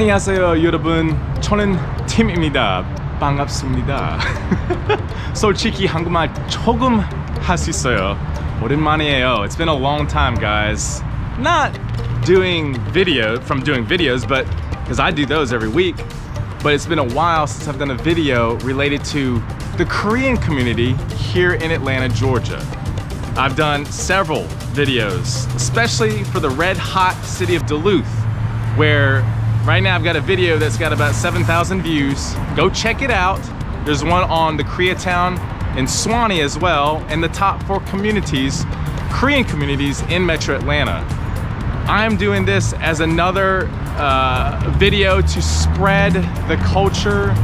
안녕하세요 여러분, 저는 팀입니다. 반갑습니다. 솔직히 한국말 조금 할 수 있어요. 오랜만이에요. It's been a long time, guys. Not doing videos, but because I do those every week. But it's been a while since I've done a video related to the Korean community here in Atlanta, Georgia. I've done several videos, especially for the red hot city of Duluth, where right now I've got a video that's got about 7,000 views. Go check it out. There's one on the Koreatown in Swanee as well, and the top 4 communities, Korean communities in Metro Atlanta. I'm doing this as another video to spread the culture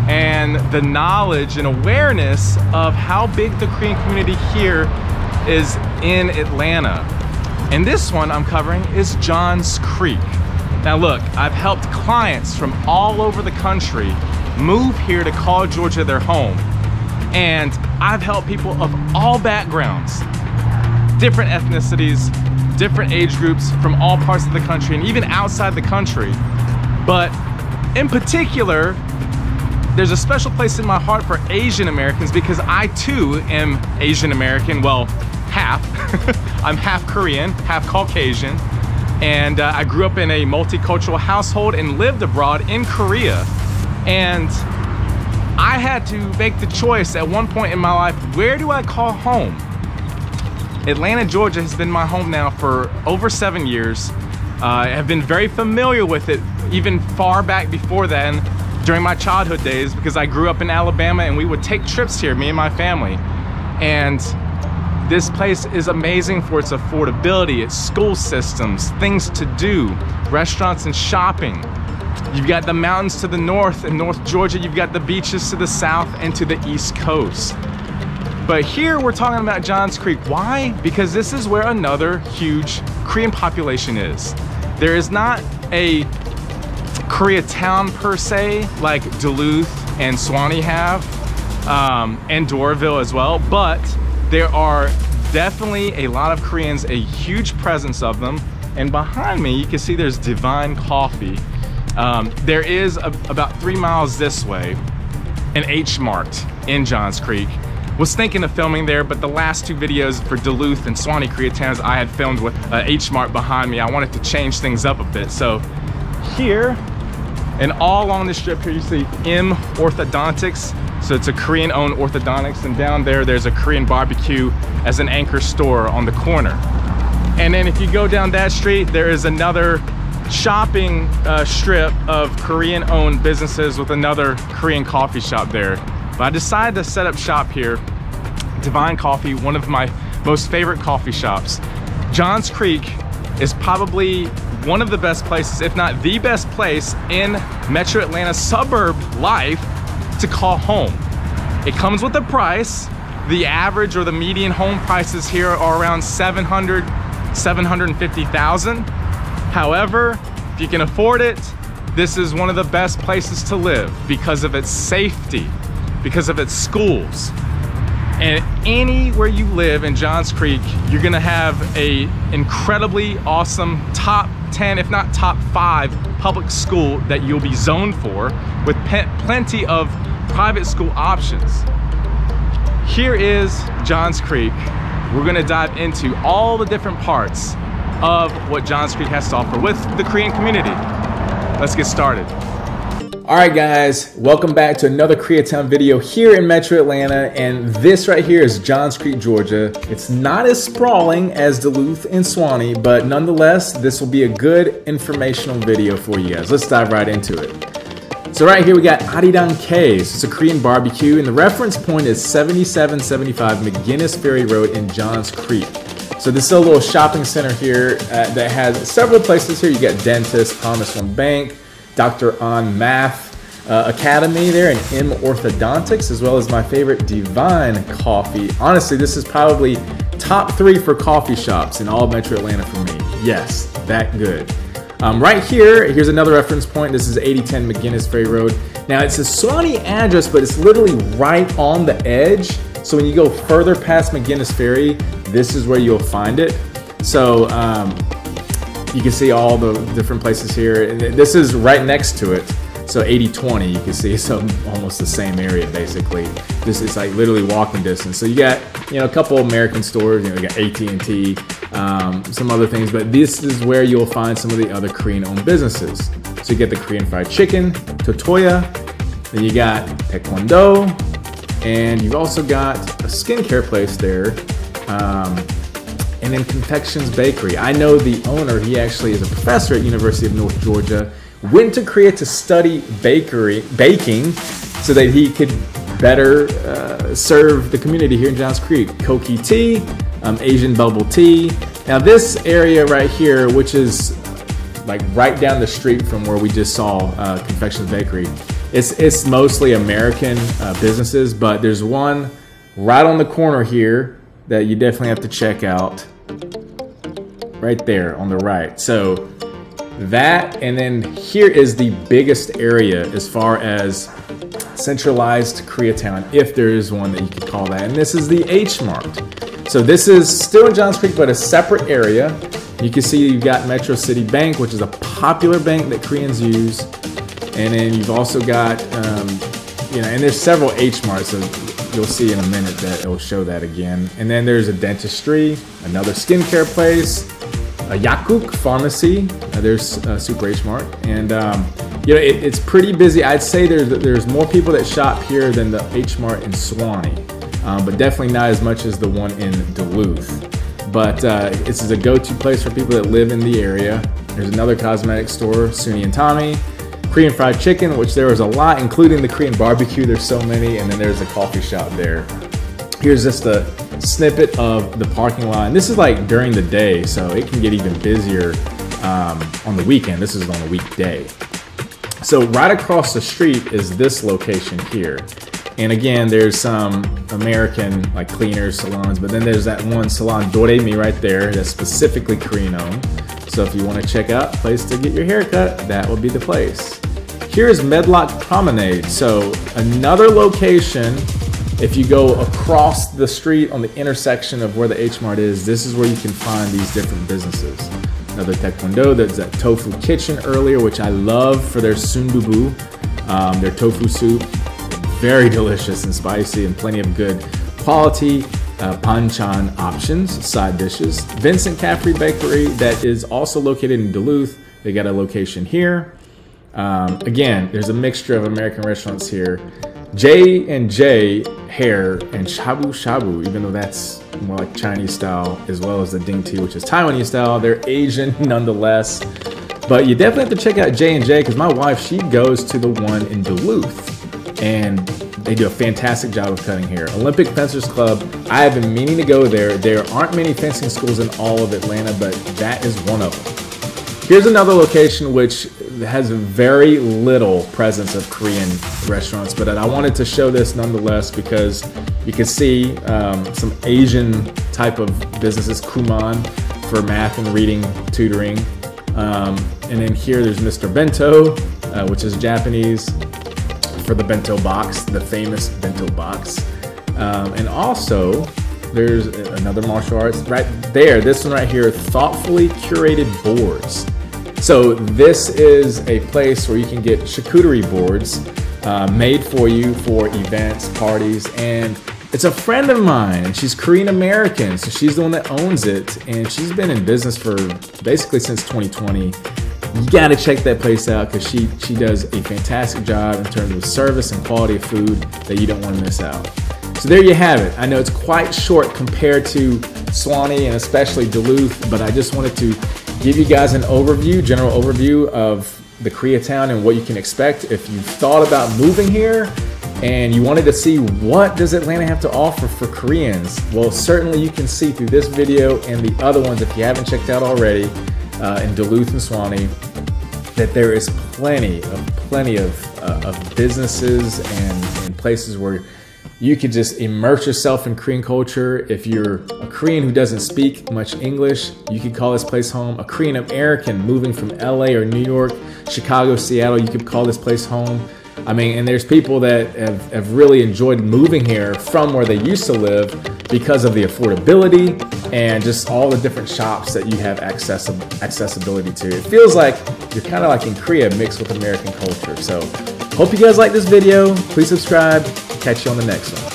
and the knowledge and awareness of how big the Korean community here is in Atlanta. And this one I'm covering is Johns Creek. Now look, I've helped clients from all over the country move here to call Georgia their home. And I've helped people of all backgrounds, different ethnicities, different age groups from all parts of the country and even outside the country. But in particular, there's a special place in my heart for Asian Americans because I too am Asian American, well, half. I'm half Korean, half Caucasian. And I grew up in a multicultural household and lived abroad in Korea. And I had to make the choice at one point in my life, where do I call home? Atlanta, Georgia has been my home now for over 7 years. I have been very familiar with it even far back before then, during my childhood days, because I grew up in Alabama and we would take trips here, me and my family. And this place is amazing for its affordability, its school systems, things to do, restaurants and shopping. You've got the mountains to the north in North Georgia, you've got the beaches to the south and to the east coast. But here we're talking about Johns Creek. Why? Because this is where another huge Korean population is. There is not a Koreatown per se, like Duluth and Swanee have, and Doraville as well, but there are definitely a lot of Koreans, a huge presence of them. And behind me, you can see there's Divine Coffee. There is about 3 miles this way, an H Mart in Johns Creek. Was thinking of filming there, but the last 2 videos for Duluth and Swanee Koreatowns I had filmed with H Mart behind me. I wanted to change things up a bit. So here, and all along this strip here, you see M Orthodontics. So it's a Korean-owned orthodontics, and down there, there's a Korean barbecue as an anchor store on the corner. And then if you go down that street, there is another shopping strip of Korean-owned businesses with another Korean coffee shop there. But I decided to set up shop here. Divine Coffee, one of my most favorite coffee shops. Johns Creek is probably one of the best places, if not the best place in Metro Atlanta suburb life to call home. It comes with a price. The average or the median home prices here are around 750,000. However, if you can afford it, this is one of the best places to live because of its safety, because of its schools. And anywhere you live in Johns Creek, you're gonna have a incredibly awesome top 10, if not top 5 public school that you'll be zoned for, with plenty of private school options. Here is Johns Creek. We're gonna dive into all the different parts of what Johns Creek has to offer with the Korean community. Let's get started. All right, guys, welcome back to another Koreatown video here in Metro Atlanta, and this right here is Johns Creek, Georgia. It's not as sprawling as Duluth and Swanee, but nonetheless, this will be a good informational video for you guys. Let's dive right into it. So right here we got Arirang-K. So it's a Korean barbecue, and the reference point is 7775 McGinnis Ferry Road in Johns Creek. So this is a little shopping center here that has several places here. You got Dentist, Promise One Bank, Dr. On Math Academy there, and M Orthodontics, as well as my favorite Divine Coffee. Honestly, this is probably top 3 for coffee shops in all of Metro Atlanta for me. Yes, that good. Right here, here's another reference point. This is 8010 McGinnis Ferry Road. Now it's a Swanee address, but it's literally right on the edge. So when you go further past McGinnis Ferry, this is where you'll find it. So you can see all the different places here. And this is right next to it. So 80-20, you can see it's almost the same area basically. This is like literally walking distance. So you got, you know, a couple American stores, you know, you got AT&T, some other things, but this is where you'll find some of the other Korean-owned businesses. So you get the Korean fried chicken, Totoya, then you got Taekwondo, and you've also got a skincare place there, and then Confections Bakery. I know the owner, he actually is a professor at University of North Georgia, went to Korea to study baking so that he could better serve the community here in Johns Creek. Koki tea, Asian bubble tea. Now this area right here, which is like right down the street from where we just saw Confections Bakery, it's mostly American businesses, but there's one right on the corner here that you definitely have to check out. Right there on the right. So that, and then here is the biggest area as far as centralized Koreatown, if there is one that you could call that. And this is the H Mart. So this is still in Johns Creek, but a separate area. You can see you've got Metro City Bank, which is a popular bank that Koreans use. And then you've also got, you know, and there's several H Marts, so you'll see in a minute that it'll show that again. And then there's a dentistry, another skincare place, a Yakuk pharmacy. There's Super H Mart, and you know, it's pretty busy. I'd say there's more people that shop here than the H Mart in Suwanee, but definitely not as much as the one in Duluth. But this is a go-to place for people that live in the area. There's another cosmetic store, Suni and Tommy. Korean fried chicken, which there was a lot, including the Korean barbecue. There's so many, and then there's a coffee shop there. Here's just a snippet of the parking lot. And this is like during the day, so it can get even busier on the weekend. This is on a weekday. So right across the street is this location here. And again, there's some American like cleaners, salons, but then there's that one salon, Doremi, right there, that's specifically Korean owned. So if you want to check out a place to get your hair cut, that would be the place. Here's Medlock Promenade. So another location, if you go across the street on the intersection of where the H Mart is, this is where you can find these different businesses. Another Taekwondo, there's that Tofu Kitchen earlier, which I love for their sundubu, their tofu soup. Very delicious and spicy and plenty of good quality banchan options, side dishes. Vincent Caffrey Bakery, that is also located in Duluth. They got a location here. Again, there's a mixture of American restaurants here. J&J Hair and Shabu Shabu, even though that's more like Chinese style, as well as the Ding Tea, which is Taiwanese style. They're Asian nonetheless. But you definitely have to check out J&J, because my wife, she goes to the one in Duluth, and they do a fantastic job of cutting hair. Olympic Fencers Club, I have been meaning to go there. There aren't many fencing schools in all of Atlanta, but that is one of them. Here's another location which has very little presence of Korean restaurants, but I wanted to show this nonetheless because you can see some Asian type of businesses, Kumon, for math and reading tutoring. And then here there's Mr. Bento, which is Japanese, for the bento box, the famous bento box. And also there's another martial arts right there. This one right here, thoughtfully curated boards. So this is a place where you can get charcuterie boards made for you for events, parties, and it's a friend of mine, and she's Korean American, so she's the one that owns it, and she's been in business for basically since 2020. You gotta check that place out, because she does a fantastic job in terms of service and quality of food that you don't want to miss out. So there you have it. I know it's quite short compared to Suwanee and especially Duluth, but I just wanted to give you guys an overview, general overview of the Koreatown and what you can expect if you've thought about moving here and you wanted to see what does Atlanta have to offer for Koreans. Well, certainly you can see through this video and the other ones if you haven't checked out already in Duluth and Suwanee that there is plenty of businesses and places where you could just immerse yourself in Korean culture. If you're a Korean who doesn't speak much English, you could call this place home. A Korean American moving from LA or New York, Chicago, Seattle, you could call this place home. I mean, and there's people that have really enjoyed moving here from where they used to live because of the affordability and just all the different shops that you have accessibility to. It feels like you're kind of like in Korea mixed with American culture. So hope you guys like this video. Please subscribe. Catch you on the next one.